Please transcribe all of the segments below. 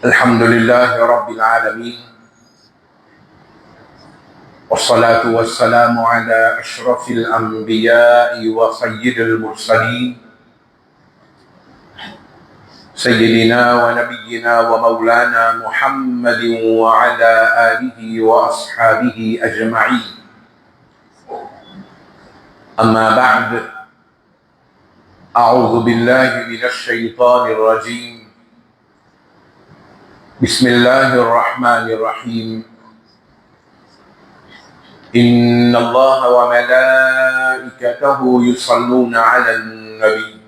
الحمد لله رب العالمين، والصلاة والسلام على أشرف الأنبياء وسيد المرسلين سيدنا ونبينا ومولانا محمد وعلى آله وأصحابه أجمعين. أما بعد، أعوذ بالله من الشيطان الرجيم. بسم الله الرحمن الرحيم. إن الله وملائكته يصلون على النبي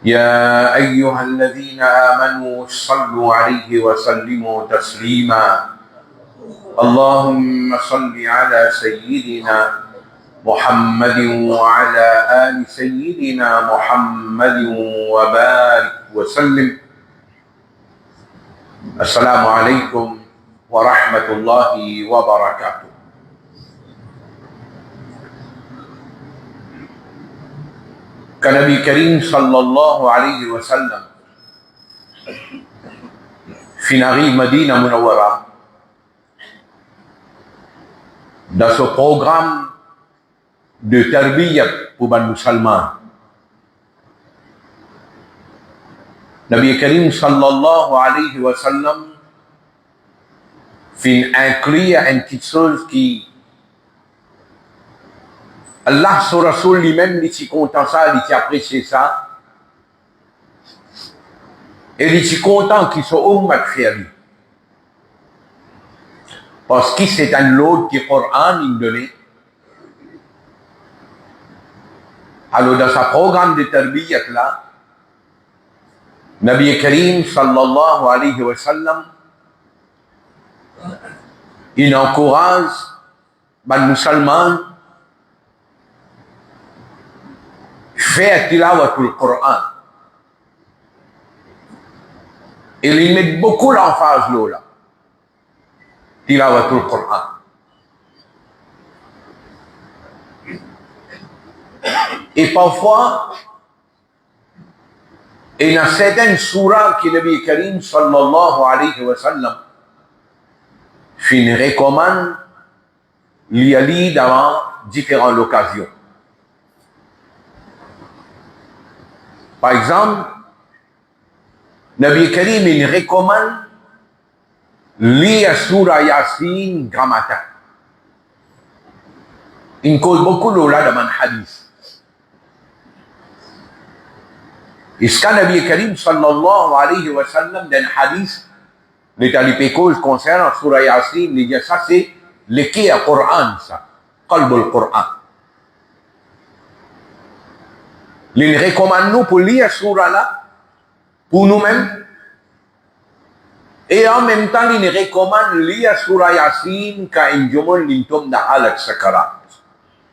يا أيها الذين آمنوا صلوا عليه وسلموا تسليما. اللهم صل على سيدنا محمد وعلى آل سيدنا محمد وبارك وسلم. السلام عليكم ورحمة الله وبركاته. Nabi Karim sallallahu alayhi wa sallam finari Madinah Munawwara dans ce programme de tarbiyat pour les musulmans. Nabi Karim sallallahu alayhi wa sallam fin inclut une petite chose qui Allah sur Rasoul lui-même, il est content ça, il est apprécié ça. Et il est content qu'il soit ummat faire lui. Parce que c'est un lot qui Coran il donné. Alors dans sa programme de tarbiyat là, Nabi Karim sallallahu alayhi wa sallam, il encourage les musulmans faire tilawatul Coran. Et il met beaucoup l'emphase là. Tilawatul Coran. Et parfois, il y a certaines surahs que Nabi Karim sallallahu alayhi wa sallam recommande l'y aller dans différentes occasions. Par exemple, Nabi Karim il recommande lire Surah Yasin grand matin. Il cause beaucoup de là dans le hadith. Et ce que Nabi Karim sallallahu alayhi wa sallam dans le hadith, les talibés cause concernant Surah Yasin, il dit ça c'est le qui est Coran, ça, qalbul Coran. Il recommande nous pour lire Surah là, pour nous-mêmes. Et en même temps, il recommande lire Surah Yasin quand il demande l'intom de Halak Sakarat.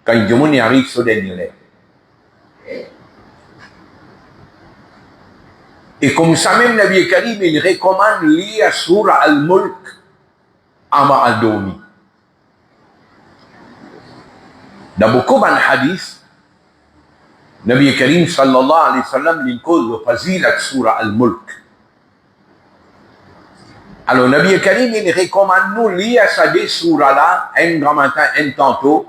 Quand il demande il arrive sur des niveaux. Et comme ça même, Nabi Karim, il recommande lire Surah Al-Mulk Ama Al-Dawmi. Dans beaucoup de hadiths, Nabi Karim sallallahu alayhi wa sallam il cause de fazilat Surah Al-Mulk. Alors Nabi Karim il recommande nous lire ces surah là un grand matin, un tantôt.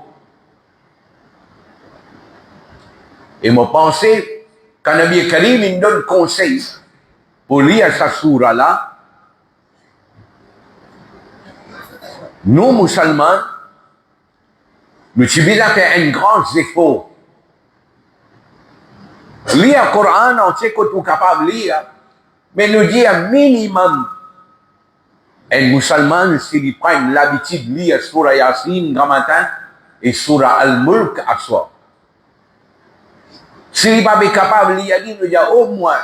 Et moi pensais quand Nabi Karim il donne conseil pour lire cette surah là, nous musulmans, nous subissons un grand effort. Lire le Coran, on sait que tu es capable de lire, mais nous dit un minimum. Un musulman, s'il prend l'habitude de lire Surah Yasin grand matin et Surah Al-Mulk à soi. S'il n'est pas capable de lire, il nous dit au moins,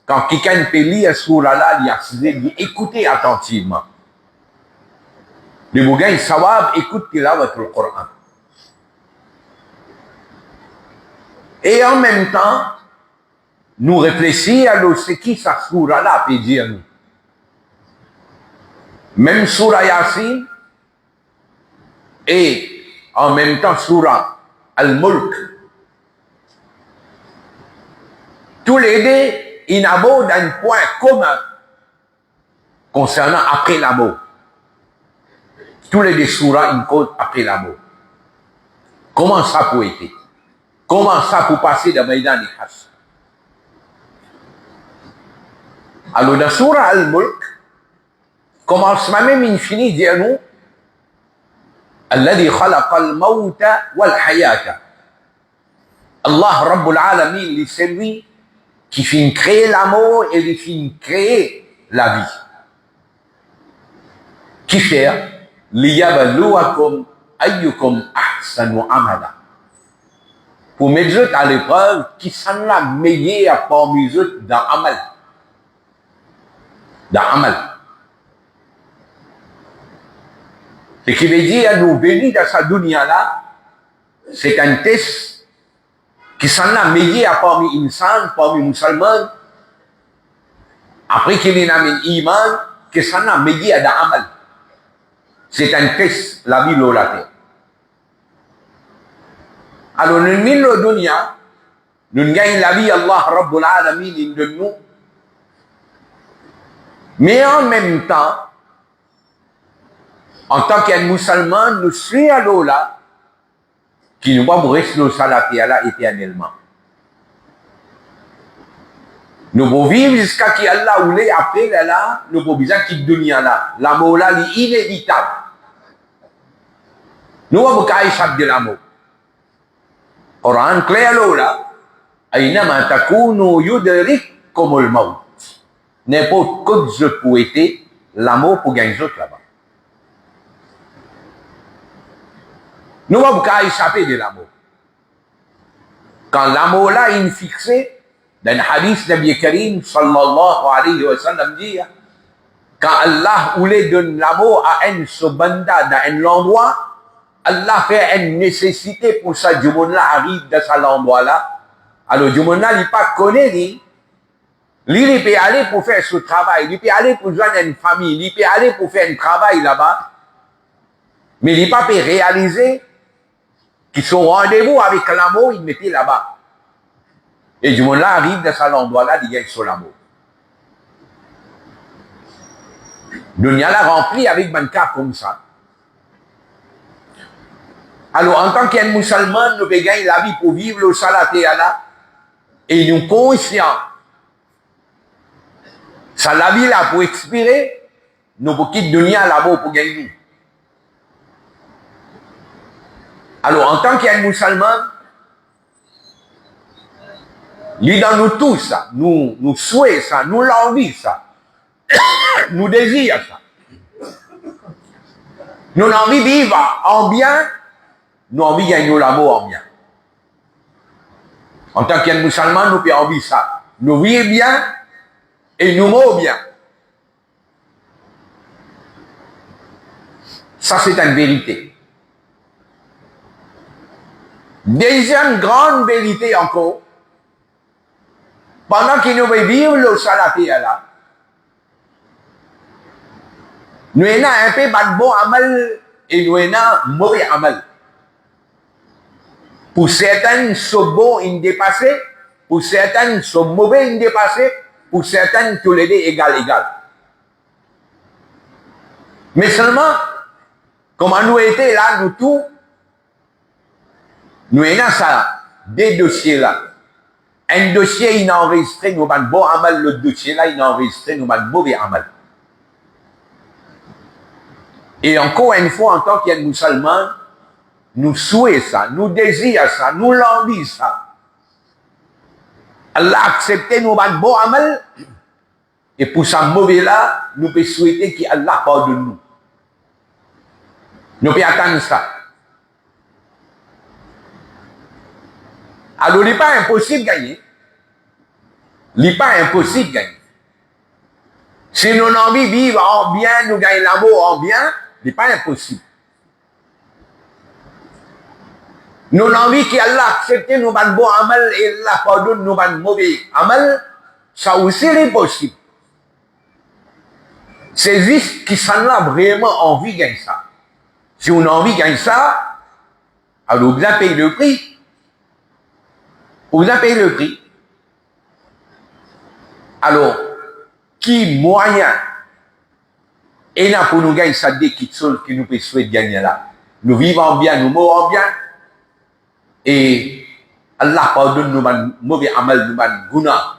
quand quelqu'un peut lire Surah là, il dit écoutez attentivement. Le bougain sawab écoute qu'il a votre Coran. Et en même temps, nous réfléchissons à ce qui sa surah là peut dire nous. Même surah Yasin et en même temps surah Al-Mulk. tous les deux, ils abordent un point commun concernant après la mort. Tous les deux surahs, ils comptent après la mort. Comment ça peut être? Comment ça peut passer dans Maïdan et Hash? Alors, dans Surah Al-Mulk, commencement même infini, dit-nous, Alladhi khalaqa al-mawta wal-hayata. Allah Rabbul Alamin, c'est lui qui finit créer la mort et qui finit créer la vie. Qui fait liyabluwakum ayyukum ahsanu amala. Pour mettre à l'épreuve qui sont la meilleure parmi eux dans Amal. Dans Amal. Ce qui veut dire, nous venir dans sa dunya là, c'est un test qui sont la meilleure parmi insan, parmi musulmans, après qu'il y ait un iman, qui sont la meilleure dans Amal. C'est un test, la vie de la terre. Alors, nous venons dans la dunya, nous gagnons la vie Allah Rabbul Alamin de nous, mais en même temps, en tant qu'un musulman, nous suivons là, qui nous va rester dans la terre là éternellement. Nous pouvons vivre jusqu'à ce qu'Allah ou les appelle là, nous pouvons vivre qui dunya là. La mort là, est inévitable. Nous avons qu'à échapper de la mort. Coran clair là, أينما تكونوا يدرككم الموت. N'importe quoi je peux être, la mort pour gagner autres là-bas. Nous avons qu'à échapper de la mort. Quand la mort là est fixée, dans le hadith de Nabi Karim sallallahu alayhi wa sallam dit, quand Allah voulait donner la mort à un subanda dans un endroit, Allah fait une nécessité pour ça, du monde là arrive dans cet endroit là. Alors du monde là, il pas connaît lui. Il peut aller pour faire ce travail, il peut aller pour joindre une famille, il peut aller pour faire un travail là-bas, mais il pas peut réaliser qu'ils sont au rendez-vous avec l'amour, ils mettent là-bas. Et du monde là arrive dans cet endroit-là, il y a sur l'amour. Dunya là rempli avec un cas comme ça. Alors en tant qu'un musulman, nous pouvons gagner la vie pour vivre le salaté là, et nous conscients. Ça la vie là pour expirer, nous pouvons quitter dunya là-bas pour gagner. Alors, en tant qu'un musulman, lui dans nous tous ça, nous souhaitons ça, nous l'envie ça, nous désirons ça. Nous avons envie de vivre en bien, nous avons envie de gagner l'amour en bien. En tant qu'un musulman, nous avons envie ça. Nous vivons bien et nous mourons bien. Ça, c'est une vérité. Deuxième grande vérité encore, pendant que nous vivons le salaté là, nous avons un peu de bon amal et nous avons mauvais amal. Pour certains, sont bons et dépassés, pour certains, sont mauvais et dépassés, pour certains, tous les deux égal. Mais seulement, comme nous étions là, nous tous, nous avons ça, des dossiers là. Un dossier, il a enregistré nous avons bon amal, l'autre dossier là, il a enregistré nous avons mauvais amal. Et encore une fois, en tant qu'un musulman, nous souhaitons ça, nous désirons ça, nous l'envie ça. Allah accepte nous avons bon amal, et pour ça mauvais là, nous pouvons souhaiter qu'Allah pardonne nous. Nous pouvons attendre ça. Alors, il n'est pas impossible de gagner. Il n'est pas impossible de gagner. Si nous avons envie de vivre en bien, nous gagnons l'amour en bien, il n'est pas impossible. Nous avons envie qu'Allah accepte nous ban bon amal et Allah pardonne nous ban mauvais amal, ça aussi est possible. C'est juste qui s'en a vraiment envie de gagner ça. Si on a envie de gagner ça, alors vous avez payé le prix. Vous avez payé le prix. Alors, qui moyen et là pour nous gagner ça des choses qui nous peut souhaiter gagner là. Nous vivons bien, nous mourons bien. Et Allah pardonne nous mauvais amal, nous guna.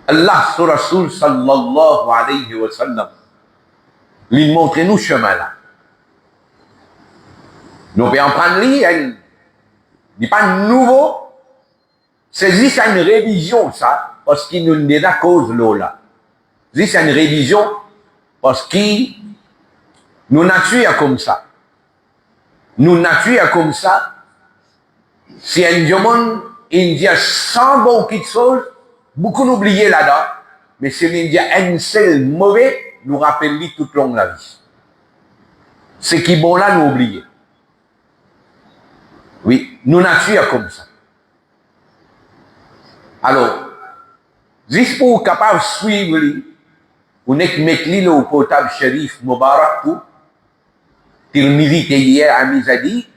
Allah sur Rasul sallallahu alayhi wa sallam lui montre nous chemin là. Nous pouvons en prendre lui, il n'est pas nouveau. C'est juste une révision ça, parce qu'il nous dit la cause là. C'est une révision parce qu'il nous nature comme ça. Nous nature comme ça. Si un diamant, il dit 100 bons petites choses, beaucoup n'oubliez là-dedans. Mais si il dit un seul mauvais, nous rappelle lui toute longue la vie. Ce qui est bon là, nous oublions. Oui, nous nature comme ça. Alors, juste pour capable de suivre lui, on est mettre lui au portable Sharif Mubarak pour Tirmidhi hier à Mizadi,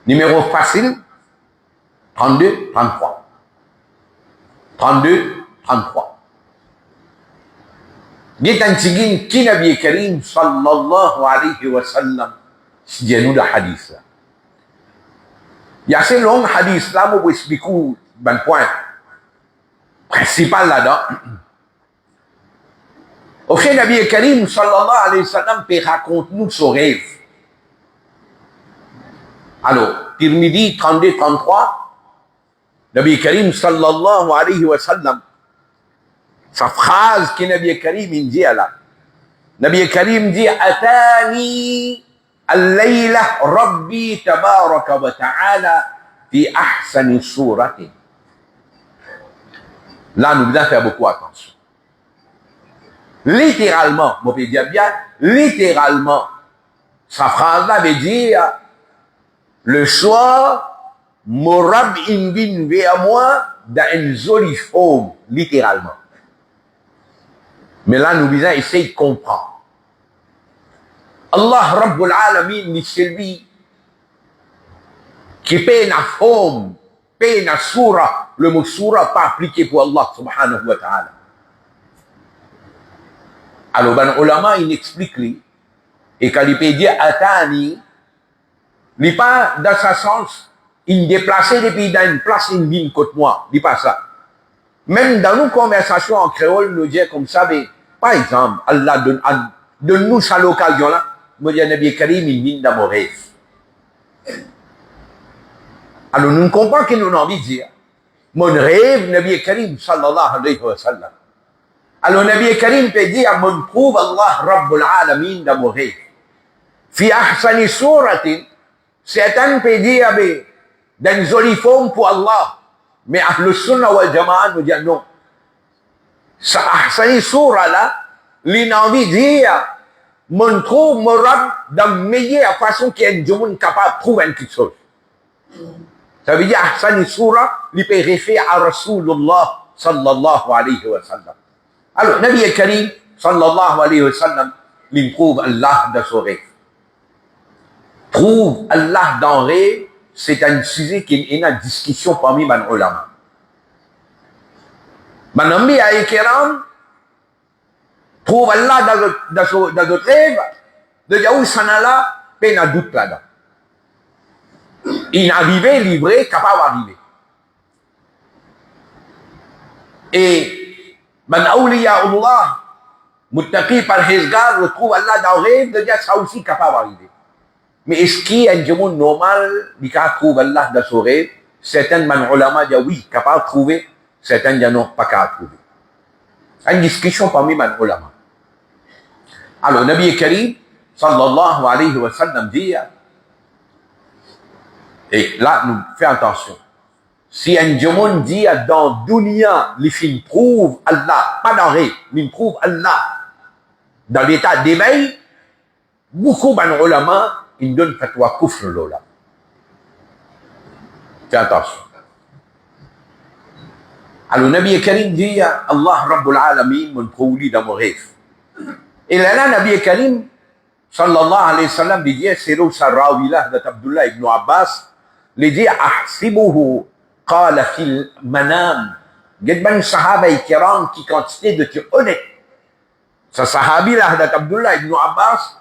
numéro facile 32 33 32 33. Gitan tigin ki Nabi Karim sallallahu alayhi wa sallam sejauh dah hadis lah. Ya c'est long hadis là, moi vous expliquer un point principal là-dedans. Au fait, Nabi Karim sallallahu alayhi wa sallam peut raconter nous son rêve. Alors, Tirmidhi 32-33, Nabi Karim sallallahu alayhi wa sallam, sa phrase que Nabi Karim il dit là. Nabi Karim dit Atani al-layla Rabbi tabaraka wa ta'ala fi ahsani surati. Là, nous devons faire beaucoup attention. Littéralement, moi je peux dire bien, littéralement, sa phrase-là veut dire le soir, mon Rab vient vers moi dans une jolie forme, littéralement. Mais là, nous devons essayer de comprendre. Allah Rabbul Alamin, c'est lui qui paie la forme, paie la surah. Le mot surah pas appliqué pour Allah subhanahu wa ta'ala. Alors, ben, ulama, il explique lui. Et quand il peut dire Atani, il n'est pas dans sa sens, il déplaçait depuis dans une place, une ville contre moi. Il n'est pas ça. Même dans nos conversations en créole, nous disons comme ça, mais, par exemple, Allah donne-nous ça l'occasion-là. Moi, je dis, Nabi Karim, il vient dans mon rêve. Alors, nous comprenons que nous avons envie de dire. Mon rêve, Nabi Karim, sallallahu alayhi wa sallam. Alors, Nabi Karim peut dire, mon prouve Allah Rabbul Alamin dans mon rêve. Fi ahsani suratin, certains peut dire, dans une jolie forme pour Allah. Mais Ahlus Sunnah wal Jama'a nous dit non. Sa ahsani surah là, il a envie de dire, mon trouve mon Rabb dans la meilleure façon qu'il y a un monde capable de trouver quelque chose. Ça veut dire, ahsani surah, il peut référer à Rasulullah sallallahu alayhi wa sallam. Alors, Nabi Karim, sallallahu alayhi wa sallam, il trouve Allah dans son rêve. Trouve Allah dans le rêve, c'est un sujet qui est une discussion parmi les ulama. Manambi a Kiram, trouve Allah dans notre rêve, de Yahou Sanala, peine à doute là-dedans. Il est arrivé, livré, capable d'arriver. Et, Man awliya Allah, muttaqi par Hezgar, retrouve Allah dans le rêve, de dire ça aussi capable d'arriver. Mais est-ce qu'il y a un monde normal qui trouve Allah dans son rêve? Certains man ulama disent oui, capable de trouver, certains disent non, pas capable de trouver. Il y a une discussion parmi man ulama. Alors, Nabi Karim, sallallahu alayhi wa sallam, dit, et là, nous faisons attention. Si un diamant dit dans dunya, les films prouvent Allah, pas dans rêve, mais prouvent Allah, dans l'état d'éveil, beaucoup de ulama, ils donnent fatwa kufr lola. Fais attention. Alors, Nabi Karim dit, Allah Rabbul Alamin, mon prouve dans mon rêve. Et là, Nabi Karim, sallallahu alayhi wa sallam, dit, c'est l'eau Sarrawilah d'Abdullah ibn Abbas, il dit, ahsibuhu قال في المنام قد بن صحابة الكرام qui quantité de tu honnête sa sahabi là Hadrat Abdullah ibn Abbas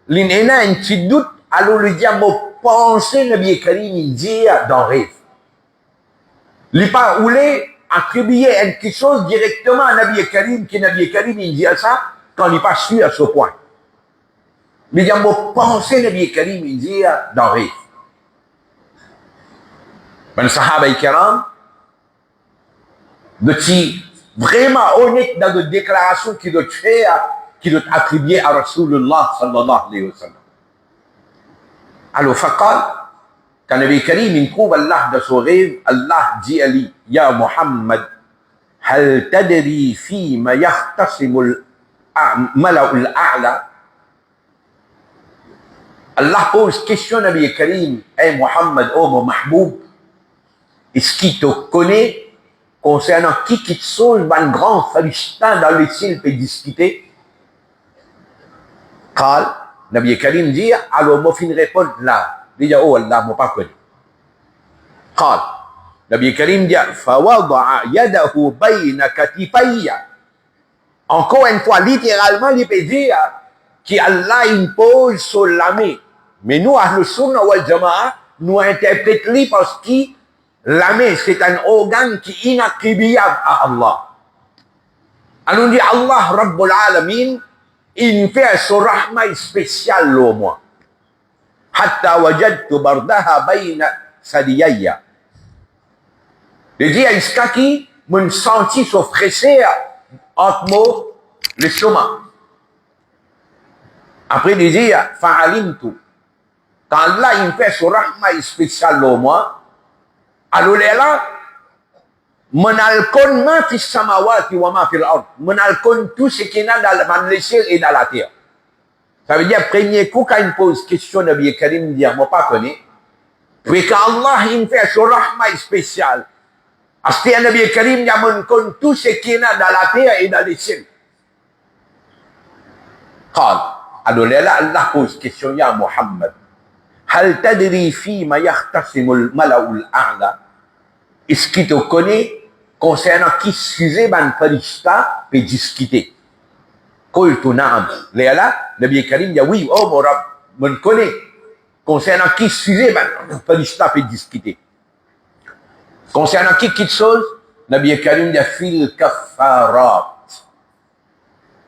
l'inena un petit doute alors le diable pensé Nabi Karim il dit dans rêve il pas voulait attribuer quelque chose directement à Nabi Karim qui Nabi Karim il dit ça quand il pas su à ce point le diable pensé Nabi Karim il dit dans rêve ben sahaba الكرام de ti vraiment honnête dans les déclarations qu'il doit faire, qu'il doit attribuer à Rasulullah sallallahu alayhi wa sallam. Alors, faqal, quand Nabi Karim il trouve Allah dans son rêve, Allah dit à lui, Ya Muhammad, hal tadri fi ma yahtasimu al-mala'u al-a'la? Allah pose question à Nabi Karim, Hey Muhammad, oh mon mahboub, est-ce qu'il te connaît concernant qui chose un grand Phalistin dans le ciel peut discuter? Qal, Nabi Karim dit, alors moi fin répondre là. Il dit, oh Allah, moi pas connu. Qal, Nabi Karim dit, fawada'a yadahu bayna katifayya. Encore une fois, littéralement, il peut dire qu'Allah impose sur la main. Mais nous, Ahlus Sunnah wal Jama'a, nous interprétons parce que la main, c'est un organe qui est inattribuable à Allah. Alors on dit Allah Rabbul Alamin, il fait son rahma spécial au moi. Hatta wajadtu bardaha bayna sadiyaya. Il dit à Iskaki, mon senti se fraîchir entre moi, le chemin. Après il dit, fa'alimtu. Quand Allah il fait son rahma spécial au moi, alors là, mon alcool ma fi samawati wa ma fil ard. Mon alcool tout ce qui est dans le ciel et dans la terre. Ça veut dire, premier coup, quand il pose question, Nabi Karim dit, moi pas connais. Puis quand Allah il fait son rahma spécial, parce que Nabi Karim dit, mon alcool tout ce qui est dans la terre et dans le ciel. Alors là, Allah pose question, ya Muhammad. Hal tadri fi ma yahtasimul mala'ul a'la? Est-ce qu'il te connaît concernant qui sujet ban farishta peut discuter? Qultu na'am. Là, Nabi Karim dit oui, oh mon Rabb, me connaît concernant qui sujet ban farishta peut discuter. Concernant qui chose? Nabi Karim dit fil kaffarat.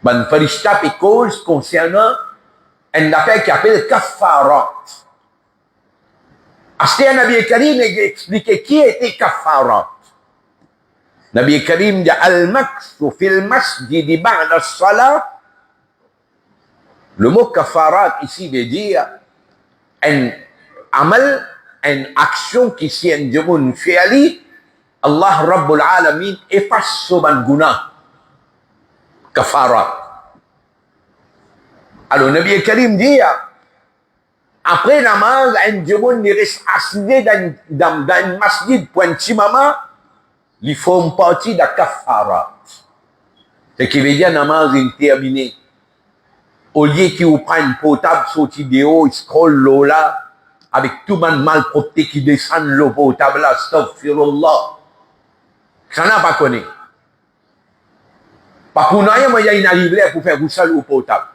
Ban farishta peut cause concernant une affaire qui appelle kaffarat. Acheter Nabi Karim et expliquer qui était kaffarat. Nabi Karim dit al-maksu fil masjid ba'da as-salat. Le mot kaffarat ici veut dire un amal, une action qui si un jamun fi'ali, Allah Rabbul Alamin efface son guna. Kaffarat. Alors Nabi Karim dit après namaz, un jamun reste assis dans un masjid pour un petit moment, ils font partie de la kaffarat. Ce qui veut dire namaz est terminé. Au lieu qu'il prend un portable sorti de haut, il scrolle l'eau là, avec tout le monde malpropreté qui descend le portable là, astaghfirullah. Ça n'a pas connu. Pas pour rien, moi, il y a une arrivée pour faire roussel au portable.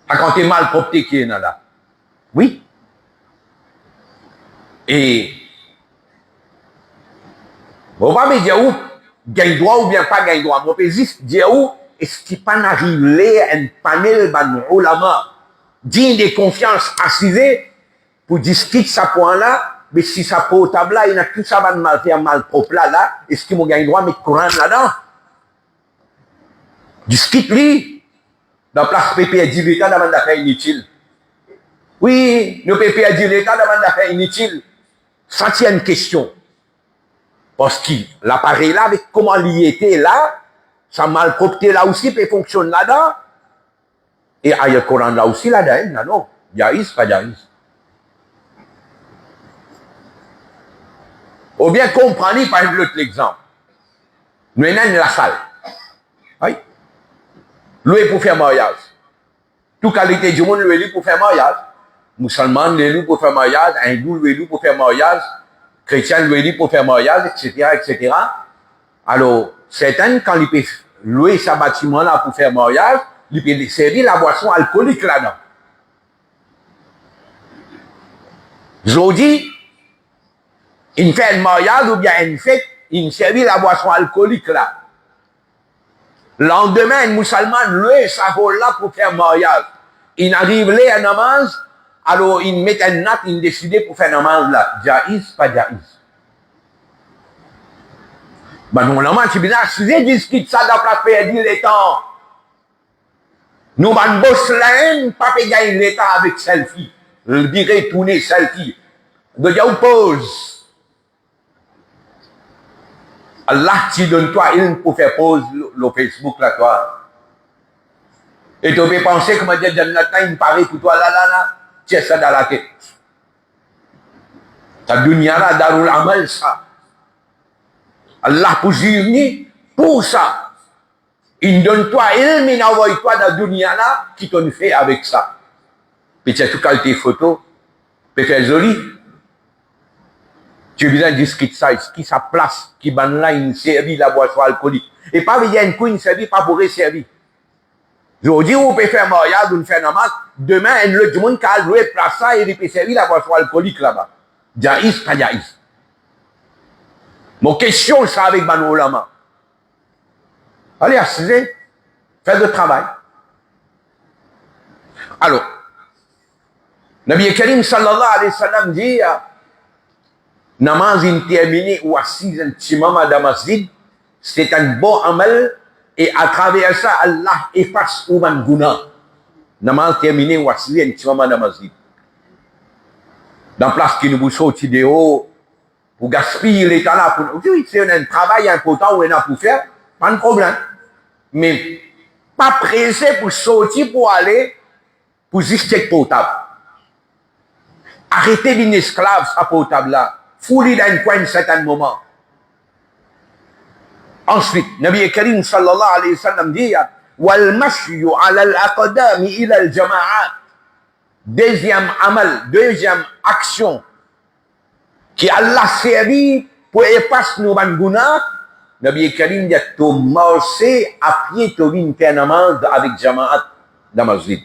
Quand tu es malpropreté qui est là. Oui. Et on va me dire où gagne droit ou bien pas gagne droit. Moi, je peux juste dire où est-ce qu'il pas arrivé un panel ban ulama digne de confiance assisé pour discuter ce point-là, mais si ça portable là, il y a tout ça va mal faire mal propre là, est-ce qu'il m'a gagne droit mettre Coran là-dedans? Discute-lui. Dans la place PP a dit l'État demande d'affaires inutiles. Oui, le PP a dit l'État demande d'affaires inutiles. Ça tient une question. Parce que l'appareil là, avec comment il était là, sa malpropreté là aussi peut fonctionner là-dedans. Et il y a le Coran là aussi là-dedans, non? Jaïs, pas jaïs. Ou bien comprenez par exemple l'autre exemple. Nous avons la salle. Oui. Loué pour faire mariage. Toute qualité du monde loué pour faire mariage. Musulman loué pour faire mariage, hindou loué pour faire mariage, chrétien lui dit pour faire mariage, etc., etc. Alors, certains, quand ils peuvent louer ce bâtiment-là pour faire mariage, ils peuvent servir la boisson alcoolique là-dedans. Aujourd'hui, il fait un mariage ou bien une fête, il servit la boisson alcoolique là. Lendemain, un musulman loue sa voie-là pour faire mariage. Il arrive là à namaz, alors il met un acte, il décide pour faire namaz là. Jaïs, pas jaïs. Ben non, la tu bien, si je discute ça dans la période les temps. Nous, ben, boss là, pas gagner le temps avec selfie. Je dirais tourner selfie. De Dieu pose. Allah t'y donne toi une pour faire pause le Facebook là, toi. Et tu peux penser que moi, je donne le temps, il paraît pour toi là. Tu as ça dans la tête. Ta dunya là, darul amal ça. Allah pour dire pour ça. Il donne toi ilm, il envoie toi dans la dunya là, qui t'en fait avec ça. Puis tu as tout tes photos, peut faire joli. Tu viens discuter ça, qui sa place, qui ban là, il servit la boisson alcoolique. Et pas il y a une couille, il servit pas pour servir. Aujourd'hui, on peut faire mariage, on fait namaz, demain, le monde qui a loué place ça, il peut servir la boisson alcoolique là-bas. Jaïs, pas jaïs. Mon question, ça avec Banu Ulama. Allez, assisez, faites le travail. Alors, Nabi Karim sallallahu alayhi wa sallam dit, namaz terminé ou assis un petit moment dans la masjid, c'est un bon amal, et à travers ça, Allah efface ou man guna. Namaz terminé ou assis un petit moment dans la masjid. Dans la place qui nous vous sortit de haut, pour gaspiller l'état là, oui, c'est un travail important où on a pour faire, pas de problème. Mais pas pressé pour sortir pour aller pour juste être potable. Arrêtez d'une esclave, sa potable là. Fouler dans un coin à un certain moment. Ensuite, Nabi Karim sallallahu alayhi wa sallam dit wal mashyu ala al-aqdami ila al-jama'at. Deuxième amal, deuxième action qui Allah servi pour effacer nos banguna. Nabi Karim dit to marcher à pied to vin faire namaz avec jama'at dans masjid.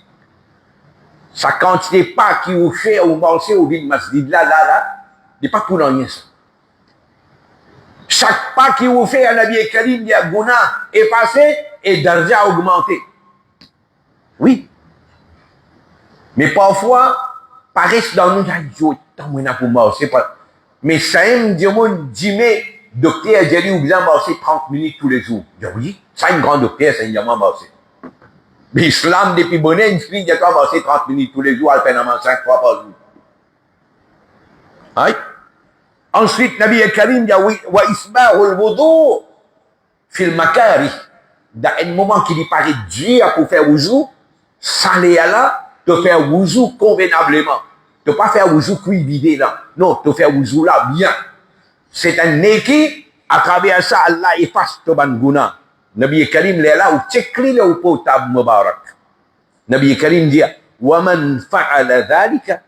Sa quantité pas qui vous fait ou marcher au vin masjid là, n'est pas pour rien ça. Chaque pas qui vous fait à Nabi Karim dit guna effacé et darja augmenté. Oui. Mais parfois, paraissent dans nous, tant moins pour marcher. Mais ça aime dire, mais docteur, j'ai dit, ou bien marcher 30 minutes tous les jours. Je dis, oui, ça, un grand docteur, c'est évidemment marcher. L'islam, depuis bonnet, une fille, il doit marcher 30 minutes tous les jours, elle fait 5 fois par jour. Hein? Ensuite, Nabi Karim dit, wa isbahul wudu fil makari. Dans un moment qui lui paraît dur pour faire wuzu, ça l'est là, de faire wuzu convenablement. De pas faire wuzu cuit vidé là. Non, de faire wuzu là bien. C'est un neki, à travers ça, Allah efface ton banguna. Nabi Karim l'est là, ou tchekli le potable mubarak. Nabi Karim dit, wa man fa'ala dhalika,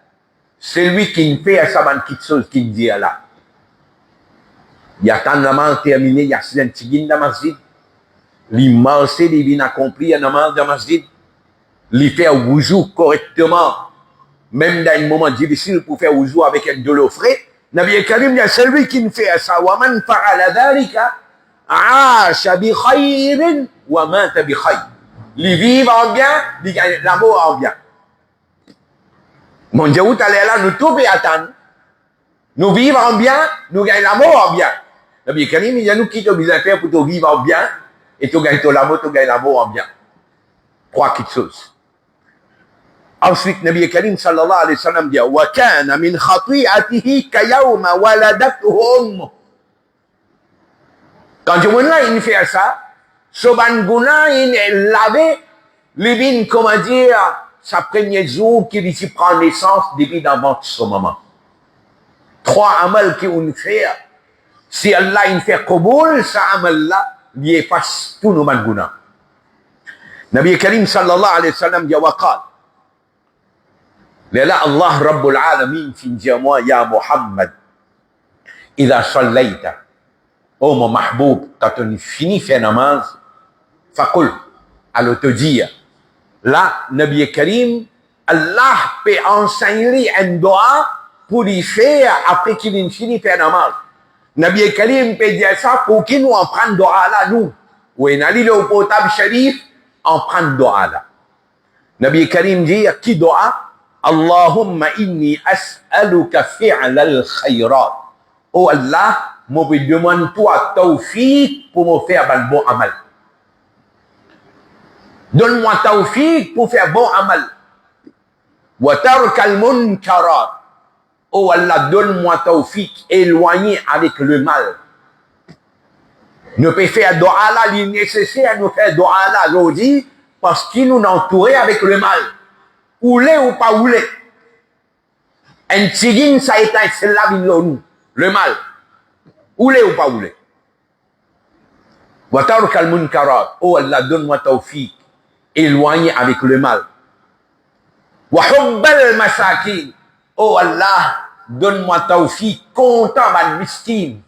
c'est lui qui ne fait ça, man quelque chose qu'il dit là. Il y a tant de namaz terminé, il y a un tigin dans masjid. L'immense, il vient accomplir un namaz dans masjid. Il fait wuzu correctement, même dans un moment difficile pour faire wuzu avec un de l'eau frais. Nabi Karim dit, c'est lui qui ne fait ça. Wa man fa'ala dhalika, aasha bi khayrin, wa mata bi khayr. Il vit en bien, il gagne l'amour en bien. Mon Dieu, où t'allais là, nous tout peut attendre. Nous vivons en bien, nous gagnons l'amour en bien. Nabi Karim, il y a nous qui te besoin faire pour te vivre en bien, et tu gagnes ton l'amour, tu gagnes l'amour en bien. Trois petites choses. Ensuite, Nabi Karim sallallahu alayhi wa sallam dit wa kana min khati'atihi ka yawma waladathu ummuh. Quand je vois là, il fait ça, ce banguna, il l'avait, lui, comment dire, sa première jour qu'il ici prend naissance depuis d'avant ce moment. Trois amal qui on fait, si Allah il fait qaboul, ça amal là, il efface tous nos banguna. Nabi Karim sallallahu alayhi wa sallam dit wa qala là Allah Rabbul Alamin fi diamant ya Muhammad إذا صليت oh mon mahboub, quand on finit faire namaz, faqul, alors te dire, là, Nabi Karim, Allah peut enseigner un doigt pour lui faire après qu'il finit faire namaz. Nabi Karim peut dire ça pour qu'il nous en prenne doigt là, nous. Ou en allie au potable sharif, en prenne doigt là. Nabi Karim dit, qui doigt? Allahumma inni as'aluka fi'la al-khayrat. Oh Allah, moi je demande toi tawfiq pour me faire un bon amal. Donne-moi tawfiq pour faire bon amal. Wa tarkal munkarat. Oh Allah, donne-moi tawfiq, éloigner avec le mal. Ne peut faire doa là, il est nécessaire de faire doa là aujourd'hui parce qu'il nous entoure avec le mal. Oulé ou pas oulé. Un tigine, ça est un seul nous. Le mal. Oulé ou pas oulé. Wa tarkal munkarat. Oh Allah, donne-moi tawfiq, éloigner avec le mal. Wa hubbal masakin. Oh Allah, donne-moi tawfiq, content man miskin.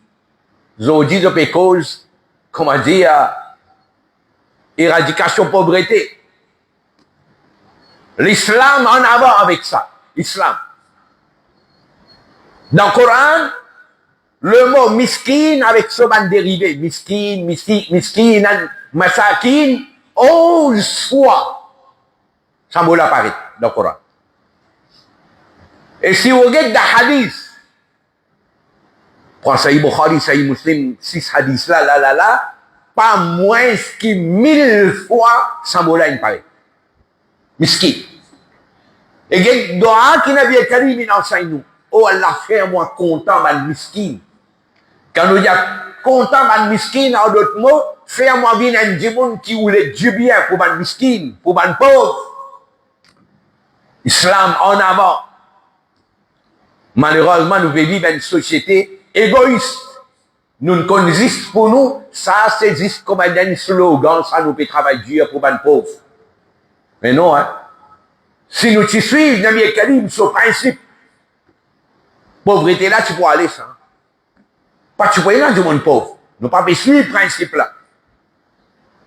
Aujourd'hui, je peux cause, comment dire, éradication pauvreté. L'islam en avant avec ça. Islam. Dans le Coran, le mot miskin avec ce ban dérivé, miskin, masakin, 11 fois, ça me l'apparaît dans le Coran. Et si vous regardez dans hadith, prends Sahih Bukhari, Sahih Muslim, 6 hadiths là, pas moins que 1000 fois, ça me l'apparaît. Miskin. Et il y a une doa qui n'a bien Karim enseigne nous. Oh Allah, fais-moi content, man miskin. Quand nous disons content, man miskin, en d'autres mots, fais-moi bien un djimoun qui voulait du bien pour man miskin, pour man pauvre. Islam en avant. Malheureusement, nous vivons dans une société égoïste. Nous ne connaissons pour nous, ça c'est juste comme un slogan, ça nous peut travailler dur pour man pauvre. Mais non, hein. Si nous t'y suivons, Nabi Karim, ce principe, pauvreté là, tu peux aller ça. Pas tu peux aller dans du monde pauvre. Nous pas suivre ce principe là.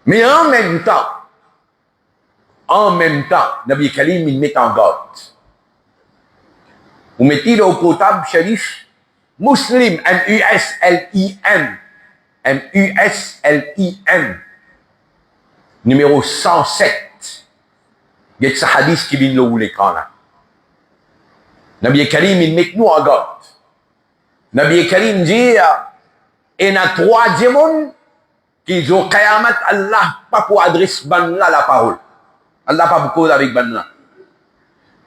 Mais en même temps, Nabi Karim, il met en garde. Vous mettez au potable sharif, Muslim, M-U-S-L-I-M, M-U-S-L-I-M, numéro 107. Il y a ce hadith qui vient là l'écran là. Nabi Karim, il met nous en garde. Nabi Karim dit, il y a 3 démons qui ont qayamat Allah pas pour adresser banla la parole. Allah pas pour cause avec banla.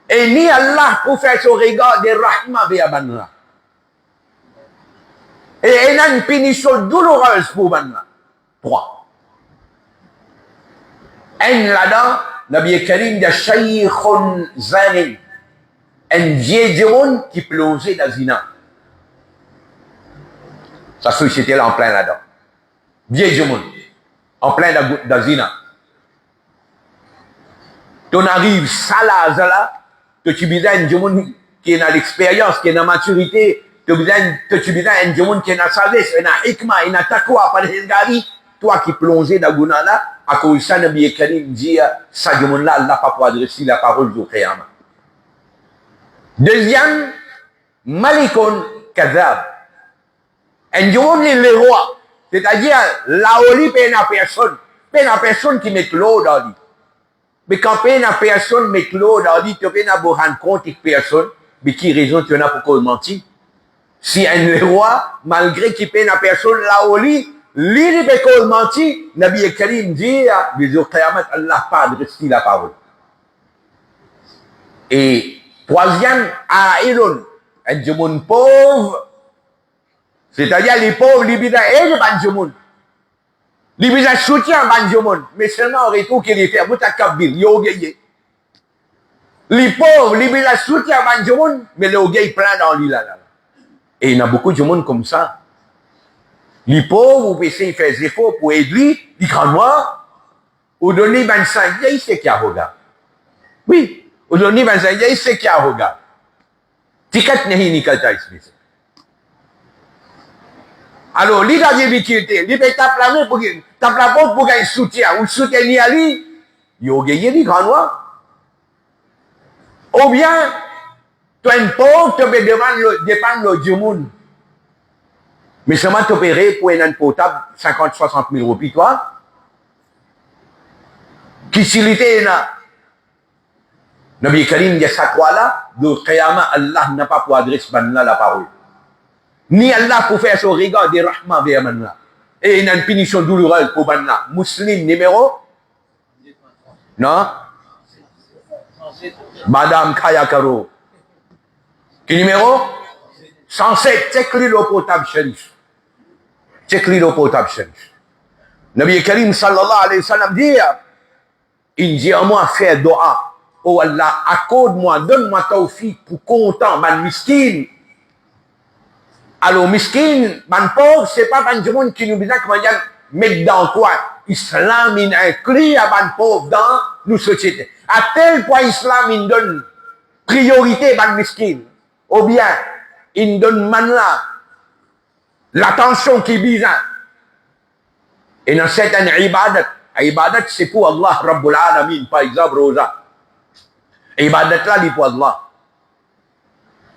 Et ni Allah pour faire son regard de rahma vers banla. Et il y a une punition douloureuse pour banla. 3. Un là-dedans, Nabi Karim dit Shaykhun Zanin. Un vieil démon qui plongeait dans zina. Sa société là en plein là-dedans. Vieil démon. En plein dans zina. Tu arrives ça là, que tu besoin un démon qui est dans l'expérience, qui est dans la maturité, que tu besoin un démon qui est dans la sagesse, qui est dans la hikmah, qui est dans la taqwa, par exemple, toi qui plongeais dans Gouna là, à cause de ça, Nabi Karim dit, ça démon là, Allah pas pour adresser la parole du Qiyamah. Deuxième, Malikun Kazab. Un démon est le roi. C'est-à-dire, la oli peine à personne. Peine à personne qui met l'eau dans lui. Mais quand peine à personne met l'eau dans lui, tu peine à vous rendre compte que personne, mais qui raison tu en as pour cause mentir. Si un roi, malgré qu'il peine à personne, la oli, lui, il peut cause mentir, Nabi Karim dit, mais au Qiyamah, Allah pas adressé la parole. Et, troisième, Aïlun, un démon pauvre, c'est-à-dire les pauvres, les bidans, et les banjomon. Les bidans soutiennent banjomon, mais seulement au retour qu'il est fait, vous t'as kabir, yo gaye. Les pauvres, les bidans soutiennent banjomon, mais le gaye plein dans l'île là. Et il y a beaucoup de monde comme ça. Les pauvres, vous pouvez essayer de faire des efforts pour aider, les grands noirs, ou donner 25 gaye, c'est qui a regard. Oui, ou donner 25 gaye, c'est qui a regard. Tikat n'est ni kata expliqué. Alors, li a difficulté, li peut taper la main pour taper la porte pour qu'il soutien, ou soutenir lui, il a gagné les grands noirs. Ou bien, tu es un pauvre, tu peux dépendre du monde. Mais seulement tu peux pour un potable 50-60 000 roupies, toi. Qui s'ilité là? Nabi Karim dit ça quoi là? De Qiyamah, Allah n'a pas pour adresser la parole. Ni Allah pour faire son regard de rahma vers Manna. Et il y a une punition douloureuse pour Manna. Muslim numéro? Non? Madame Kaya Karo. Qui numéro? 107. Check-le le potable sharif. Check-le le potable sharif. Nabi Karim sallallahu alayhi wa sallam dit, il dit à moi faire doa. Oh Allah, accorde-moi, donne-moi tawfiq pour content, man miskin. Alors, miskin, man pauvre, c'est pas man du monde qui nous dit comment dire, mettre dans quoi? Islam, il inclut à man pauvre dans nos sociétés. À tel point, Islam, il donne priorité à man miskin. Ou bien, il donne man là, l'attention qui vise. Et dans certaines ibadat, ibadat, c'est pour Allah, Rabbul Alamin, par exemple, Rosa. Ibadat là, c'est pour Allah.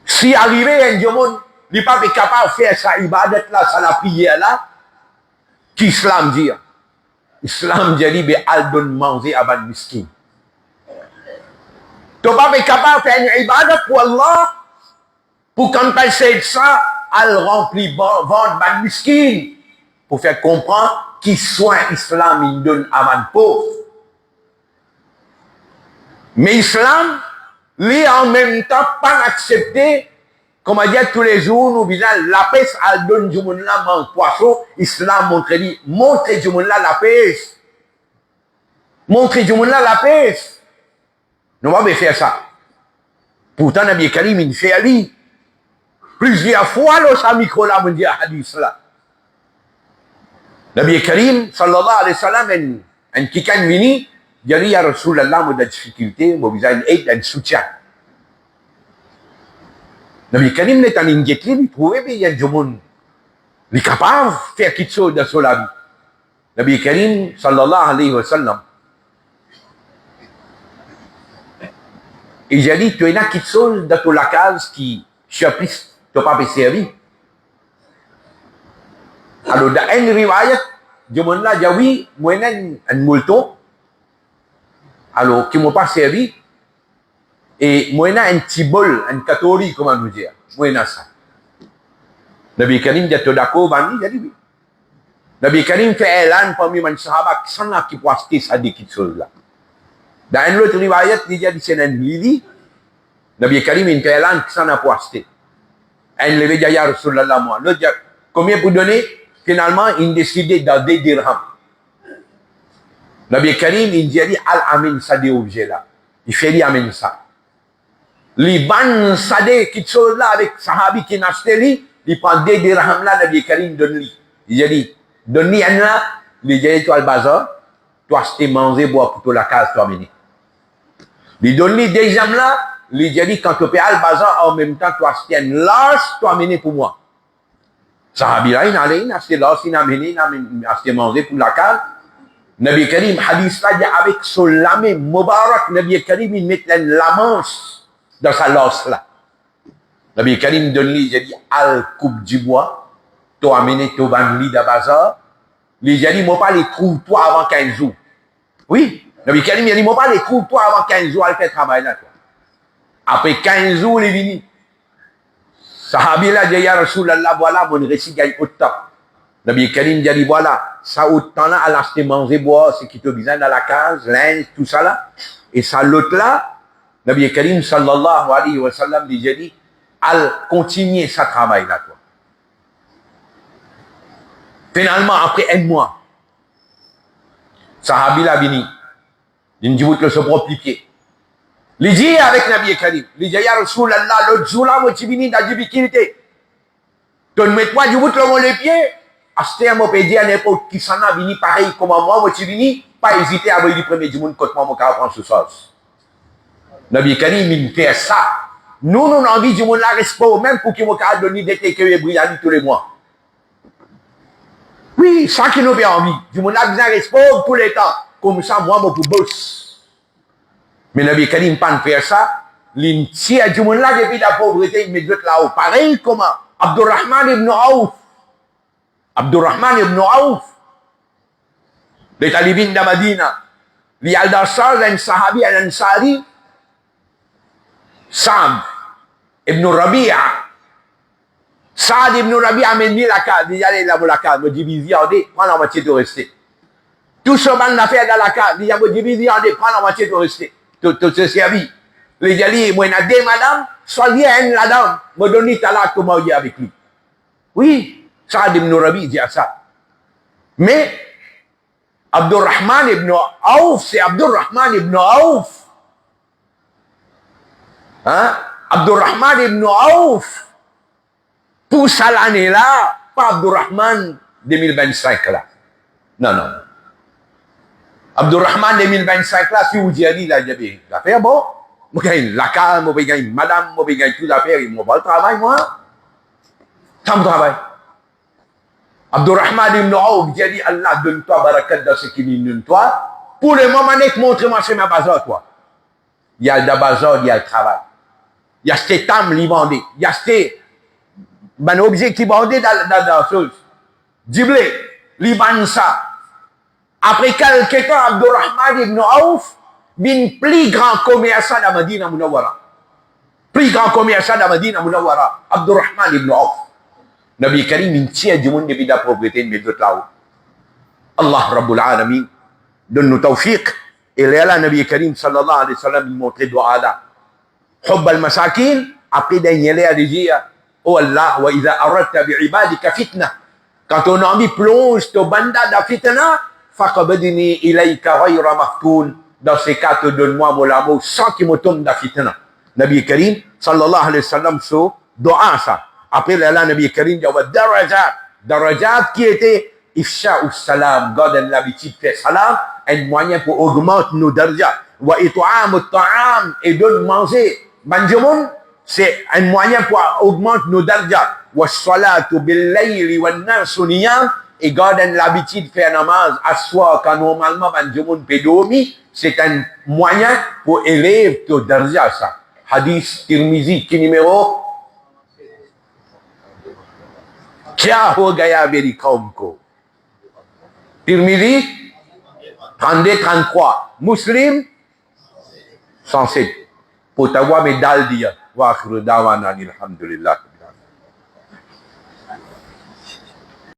Si arrivé un monde, il n'est pas capable de faire sa ibadat là, sa la prière là, qu'Islam dit. Islam dit, mais al donne manger à ban miskin. Tu n'es pas capable de faire une ibadat pour Allah, pour quand tu sais ça, al remplit vendre ban miskin, pour faire comprendre qui soit Islam, il donne à ban pauvre. Mais Islam, lui en même temps, pas accepté, comme on dit tous les jours, nous disons, la paix, elle donne du monde là, mange poisson, Islam montre du monde là la paix. Montre du monde là la paix. Nous allons faire ça. Pourtant, Nabi Karim, il fait ali. Plusieurs fois, là, ça micro là, on dit hadith là. Nabi Karim, sallallahu alayhi wa sallam, un kikan vini, il dit, ya Rasulallah, moi, de difficulté, moi, vous avez une aide, un soutien. Nabi Karim est en inquiétude, il trouvait qu'il y a du monde. Il est capable de faire quelque chose de sur la vie. Nabi Karim, sallallahu alayhi wa sallam, il a dit, tu as quelque chose dans la case qui, chapitre, tu n'as pas servi. Alors, dans une riwayat, du monde là, il dit, oui, moi, j'ai un moulton, alors, qui ne m'a pas servi, et moi, j'ai un petit bol, un catholique, comment nous dire. Moi, j'ai ça. Nabi Karim dit, tu es d'accord, Bani? J'ai dit oui. Nabi Karim fait élan parmi les sahaba qui sont là, qui peuvent acheter ça, des petites choses là. Dans une autre riwayat, il dit, c'est un lili. Nabi Karim, il fait élan qui sont là pour acheter. Un levé dit, ya Rasulallah, moi. L'autre dit, combien pour donner? Finalement, il décidait dans des dirhams. Nabi Karim, il dit, al-amin, ça des objets là. Il fait lui amène ça. Les ban ça des petites choses là avec sahabi qui n'a acheté lui, il prend des dirhams là, Nabi Karim donne lui. Il dit, donne lui un là, il dit, toi le bazar, toi acheter, manger, boire pour toi la case, toi amener. Il donne lui des dirhams là, il dit, quand tu payes le bazar, en même temps, toi acheter un large, toi amener pour moi. Sahabi là, il a allé, il a acheté large, il a amené, il a acheté manger pour la case. Nabi Karim, hadith là, avec son lame, Mubarak, Nabi Karim, il met la manche dans sa losse là. Nabi Karim donne lui, il dit, al coupe du bois, tu as amené ton bandit de bazar. Il a dit, moi pas les trouve toi avant 15 jours. Oui. Nabi Karim, il a dit, moi pas les trouve toi avant 15 jours, elle fait travail là, toi. Après 15 jours, il est venu. Sahabi là, dit, ya Rasulallah, voilà, mon récit gagne autant. Nabi Karim dit, voilà, ça autant là, à l'acheter manger, boire, ce qui te besoin dans la case, linge, tout ça là. Et ça l'autre là, Nabi Karim sallallahu alayhi wa sallam dit, al continuer sa travail là, toi. Finalement, après un mois, Sahabi là vini, il dit, vous le se propre pied. Il dit avec Nabi Karim, il dit, ya Rasulallah, l'autre jour là, moi, tu vini dans la difficulté. Tu ne mets pas du bout de les pieds. Acheter un mot pédiat à n'importe qui s'en a venu pareil comme moi, tu vini, pas hésiter à voir le premier du monde quand moi, je prends ce sens. Nabi Karim, il fait ça. Nous avons envie du monde là, reste pas au même pour qu'il me donne des télébrillants tous les mois. Oui, ça qui nous fait envie. Du monde a besoin de respect tous les temps. Comme ça, moi, je peux bosser. Mais Nabi Karim pas faire ça. L'intien du monde là, depuis la pauvreté, il met d'autres là-haut. Pareil comment Abdurrahman ibn Auf. Abdurrahman ibn Auf. Les talibins de Madina. Il y a dans un sahabi al-Ansari. Saad ibn Rabi'a. Saad ibn Rabi'a m'a mis la carte. Il y a la carte. Me dit, viens, prends la moitié de rester. Tout ce monde l'a fait dans la carte. Il y a me dit, viens, prends la moitié de rester. Tout ce servi. Les jalis, moi, il y a des madame, soit bien la dame, me donne talak pour marier avec lui. Oui, Saad ibn Rabi dit à ça. Mais, Abdurrahman ibn Auf, c'est Abdurrahman ibn Auf. Hein? Abdurrahman ibn Auf. Pour ça l'année-là, pas Abdurrahman 2025 là. Non, non. Abdurrahman 2025 là, si vous dites, là, il y a l'affaire, bon. Moi, j'ai la carte, moi, j'ai madame, moi, j'ai toute l'affaire, moi, pas le travail, moi. Ça me travaille. Abdurrahman ibn Auf, j'ai dit, Allah, donne-toi barakat dans ce qu'il donne toi. Pour le moment, montre-moi c'est ma bazar, toi. Il y a le bazar, il y a le travail. Il y a cet âme qui vendait. Il y a cet objet qui vendait dans la chose. Diblé, liban ça. Après quelques temps, Abdurrahman ibn Auf, bin plus grand commerçant dans Madina Munawwara. Plus grand commerçant dans Madina Munawwara. Abdurrahman ibn Auf. Nabi Karim, il tient du monde depuis la propriété de mes autres là-haut. Allah Rabbul Alamin donne-nous tawfiq. Et là, Nabi Karim, sallallahu alayhi wa sallam, il montrait do'a là. Hubb al-masakin, après d'ailleurs, à dire, oh Allah, wa idha aradta bi'ibadika fitna. Quand on a envie plonge to banda da fitna, faqabadini ilayka ghayra maftun. Dans ces cas, te donne-moi mon amour sans qu'il me tombe da fitna. Nabi Karim, sallallahu alayhi wa sallam, so, do'a ça. Après, là, Nabi Karim, il y a darajat. Darajat qui était ifsha ou salam. God a l'habitude de faire salam. Un moyen pour augmenter nos darajats. Wa itu'am ou ta'am. Et de manger. Banjamoun, c'est un moyen pour augmenter nos darajats. Wa salatu bil layli wa nasu niyam. Et God a l'habitude de faire namaz à soi quand normalement Banjamoun peut dormir. C'est un moyen pour élever nos darajats, ça. Hadith Tirmizi, qui numéro? क्या हो गया मेरी कौम को तिरमिजी 32-33 मुस्लिम 107 pour t'avoir mes dalles dire wa akhir dawana alhamdulillah